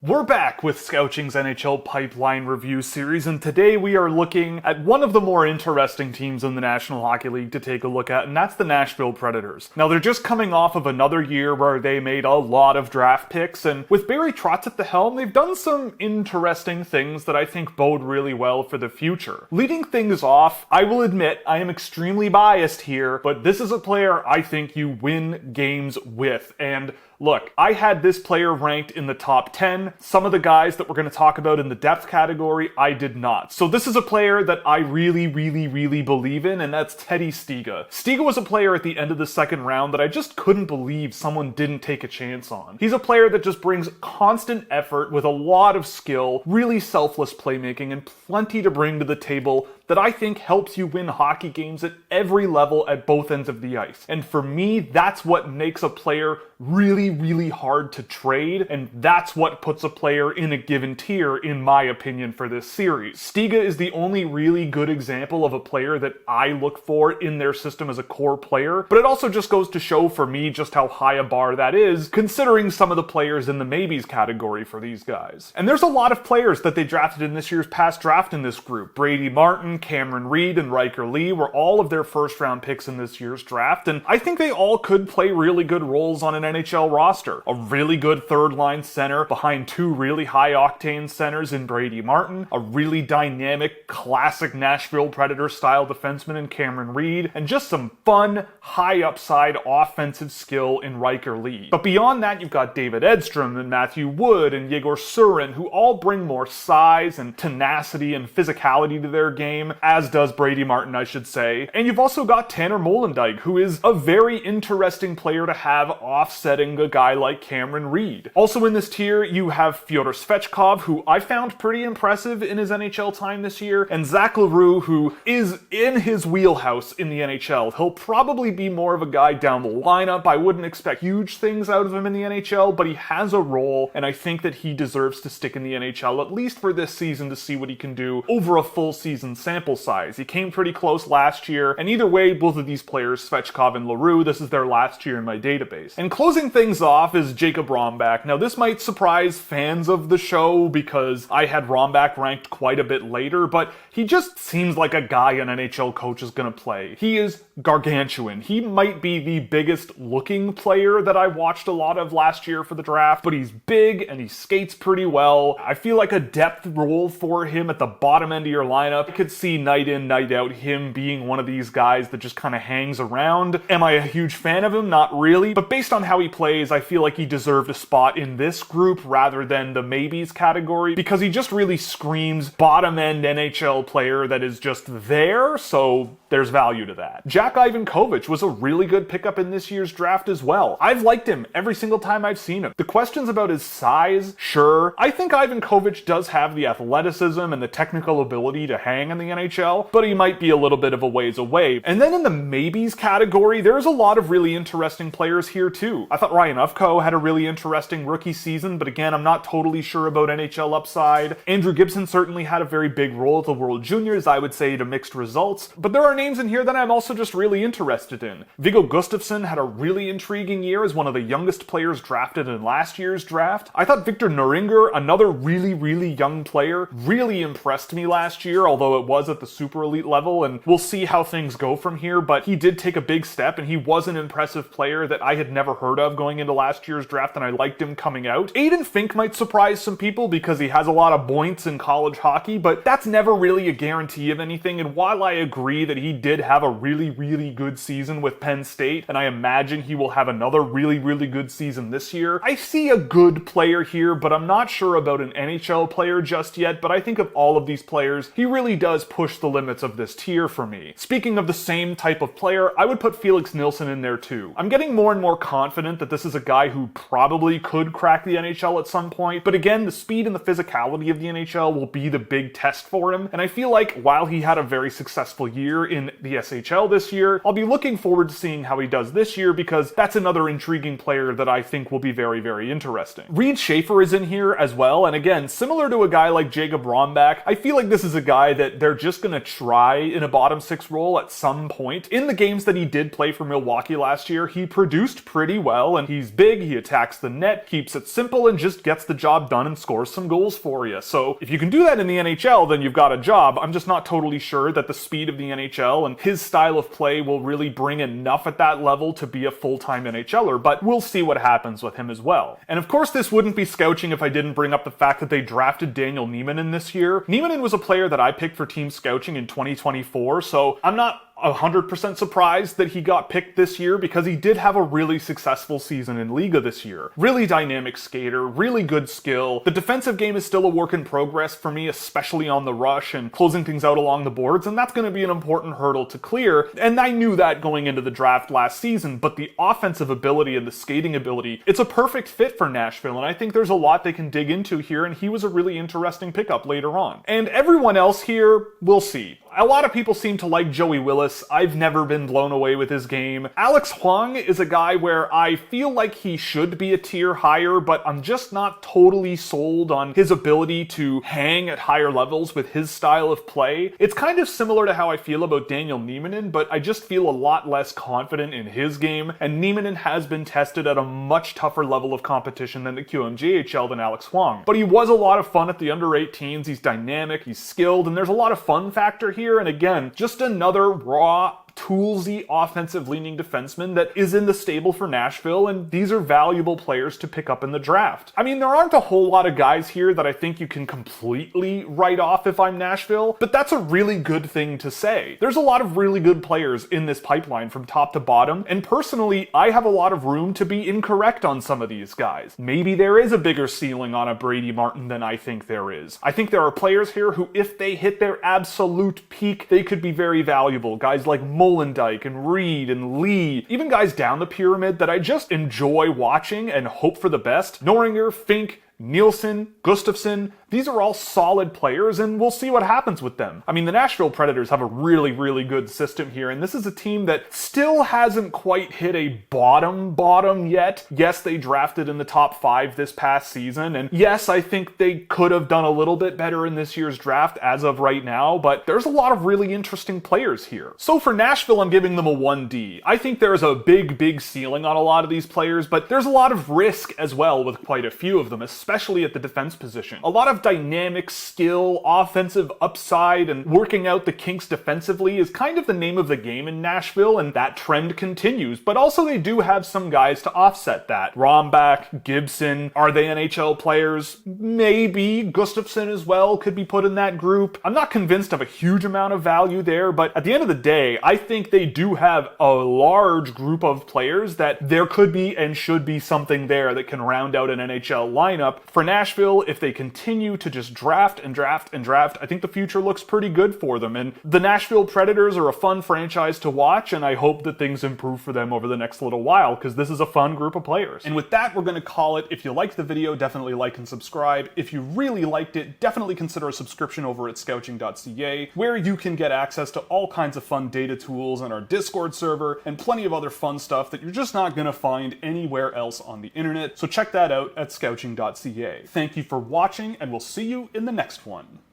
We're back with Scouching's NHL Pipeline Review series, and today we are looking at one of the more interesting teams in the National Hockey League to take a look at, and that's the Nashville Predators. Now, they're just coming off of another year where they made a lot of draft picks, and with Barry Trotz at the helm, they've done some interesting things that I think bode really well for the future. Leading things off, I will admit I am extremely biased here, but this is a player I think you win games with, and look, I had this player ranked in the top 10. Some of the guys that we're going to talk about in the depth category, I did not. So this is a player that I really believe in, and that's Teddy Stiga. Stiga was a player at the end of the second round that I just couldn't believe someone didn't take a chance on. He's a player that just brings constant effort with a lot of skill, really selfless playmaking, and plenty to bring to the table that I think helps you win hockey games at every level at both ends of the ice. And for me, that's what makes a player really hard to trade, and that's what puts a player in a given tier, in my opinion, for this series. Stiga is the only really good example of a player that I look for in their system as a core player, but it also just goes to show for me just how high a bar that is, considering some of the players in the maybes category for these guys. And there's a lot of players that they drafted in this year's past draft in this group. Brady Martin, Cameron Reed, and Riker Lee were all of their first round picks in this year's draft, and I think they all could play really good roles on an NHL roster. A really good third line center behind two really high octane centers in Brady Martin, a really dynamic classic Nashville Predators style defenseman in Cameron Reed, and just some fun high upside offensive skill in Riker Lee. But beyond that, you've got David Edstrom and Matthew Wood and Yegor Surin, who all bring more size and tenacity and physicality to their game, as does Brady Martin, I should say. And you've also got Tanner Molendyk, who is a very interesting player to have offsetting a guy like Cameron Reed. Also in this tier, you have Fyodor Svechkov, who I found pretty impressive in his NHL time this year, and Zach LaRue, who is in his wheelhouse in the NHL. He'll probably be more of a guy down the lineup. I wouldn't expect huge things out of him in the NHL, but he has a role, and I think that he deserves to stick in the NHL, at least for this season, to see what he can do over a full season sample size. He came pretty close last year, and either way, both of these players, Svechkov and LaRue, this is their last year in my database. And closing things off is Jacob Rombach. Now, this might surprise fans of the show because I had Rombach ranked quite a bit later, but he just seems like a guy an NHL coach is going to play. He is gargantuan. He might be the biggest looking player that I watched a lot of last year for the draft, but he's big and he skates pretty well. I feel like a depth role for him at the bottom end of your lineup. I could see night in, night out him being one of these guys that just kind of hangs around. Am I a huge fan of him? Not really, but based on how he plays, I feel like he deserved a spot in this group rather than the maybes category, because he just really screams bottom end NHL player that is just there, so there's value to that. Jack Ivankovic was a really good pickup in this year's draft as well. I've liked him every single time I've seen him. The questions about his size, sure. I think Ivankovic does have the athleticism and the technical ability to hang in the NHL, but he might be a little bit of a ways away. And then in the maybes category, there's a lot of really interesting players here too. I thought Ryan Ufko had a really interesting rookie season, but again, I'm not totally sure about NHL upside. Andrew Gibson certainly had a very big role at the World Juniors, I would say, to mixed results, but there are names in here that I'm also just really interested in. Viggo Gustafsson had a really intriguing year as one of the youngest players drafted in last year's draft. I thought Victor Nuringer, another really young player, really impressed me last year, although it was at the super elite level, and we'll see how things go from here, but he did take a big step, and he was an impressive player that I had never heard of going into last year's draft, and I liked him coming out. Aiden Fink might surprise some people because he has a lot of points in college hockey, but that's never really a guarantee of anything, and while I agree that he did have a really good season with Penn State, and I imagine he will have another really good season this year, I see a good player here, but I'm not sure about an NHL player just yet, but I think of all of these players, he really does push the limits of this tier for me. Speaking of the same type of player, I would put Felix Nilsson in there too. I'm getting more and more confident that this is a guy who probably could crack the NHL at some point, but again, the speed and the physicality of the NHL will be the big test for him, and I feel like while he had a very successful year in the SHL this year, I'll be looking forward to seeing how he does this year because that's another intriguing player that I think will be very interesting. Reed Schaefer is in here as well, and again, similar to a guy like Jacob Rombach, I feel like this is a guy that they're just going to try in a bottom six role at some point. In the games that he did play for Milwaukee last year, he produced pretty well, and he's big, he attacks the net, keeps it simple, and just gets the job done and scores some goals for you. So if you can do that in the NHL, then you've got a job. I'm just not totally sure that the speed of the NHL and his style of play will really bring enough at that level to be a full-time NHLer, but we'll see what happens with him as well. And of course, this wouldn't be Scouching if I didn't bring up the fact that they drafted Daniel Niemanen this year. Niemanen was a player that I picked for Team Scouching in 2024, so I'm not 100% surprised that he got picked this year because he did have a really successful season in Liga this year. Really dynamic skater, really good skill. The defensive game is still a work in progress for me, especially on the rush and closing things out along the boards, and that's going to be an important hurdle to clear, and I knew that going into the draft last season, but the offensive ability and the skating ability, it's a perfect fit for Nashville, and I think there's a lot they can dig into here, and he was a really interesting pickup later on. And everyone else here, we'll see. A lot of people seem to like Joey Willis. I've never been blown away with his game. Alex Huang is a guy where I feel like he should be a tier higher, but I'm just not totally sold on his ability to hang at higher levels with his style of play. It's kind of similar to how I feel about Daniel Niemanen, but I just feel a lot less confident in his game, and Niemanen has been tested at a much tougher level of competition than the QMJHL than Alex Huang. But he was a lot of fun at the under-18s, he's dynamic, he's skilled, and there's a lot of fun factor here, and again, just another raw, toolsy, offensive-leaning defenseman that is in the stable for Nashville, and these are valuable players to pick up in the draft. I mean, there aren't a whole lot of guys here that I think you can completely write off if I'm Nashville, but that's a really good thing to say. There's a lot of really good players in this pipeline from top to bottom, and personally, I have a lot of room to be incorrect on some of these guys. Maybe there is a bigger ceiling on a Brady Martin than I think there is. I think there are players here who, if they hit their absolute peak, they could be very valuable. Guys like Molendyke and Reed and Lee, even guys down the pyramid that I just enjoy watching and hope for the best. Noringer, Fink, Nielsen, Gustafsson, these are all solid players, and we'll see what happens with them. I mean, the Nashville Predators have a really, really good system here, and this is a team that still hasn't quite hit a bottom yet. Yes, they drafted in the top 5 this past season, and yes, I think they could have done a little bit better in this year's draft as of right now, but there's a lot of really interesting players here. So for Nashville, I'm giving them a 1D. I think there's a big ceiling on a lot of these players, but there's a lot of risk as well with quite a few of them, especially at the defense position. A lot of dynamic skill, offensive upside, and working out the kinks defensively is kind of the name of the game in Nashville, and that trend continues. But also they do have some guys to offset that. Rombach, Gibson, are they NHL players? Maybe. Gustafsson as well could be put in that group. I'm not convinced of a huge amount of value there, but at the end of the day, I think they do have a large group of players that there could be and should be something there that can round out an NHL lineup. For Nashville, if they continue to just draft, I think the future looks pretty good for them. And the Nashville Predators are a fun franchise to watch, and I hope that things improve for them over the next little while, because this is a fun group of players. And with that, we're going to call it. If you liked the video, definitely like and subscribe. If you really liked it, definitely consider a subscription over at Scouching.ca, where you can get access to all kinds of fun data tools and our Discord server, and plenty of other fun stuff that you're just not going to find anywhere else on the internet. So check that out at Scouching.ca. Thank you for watching, and we'll see you in the next one.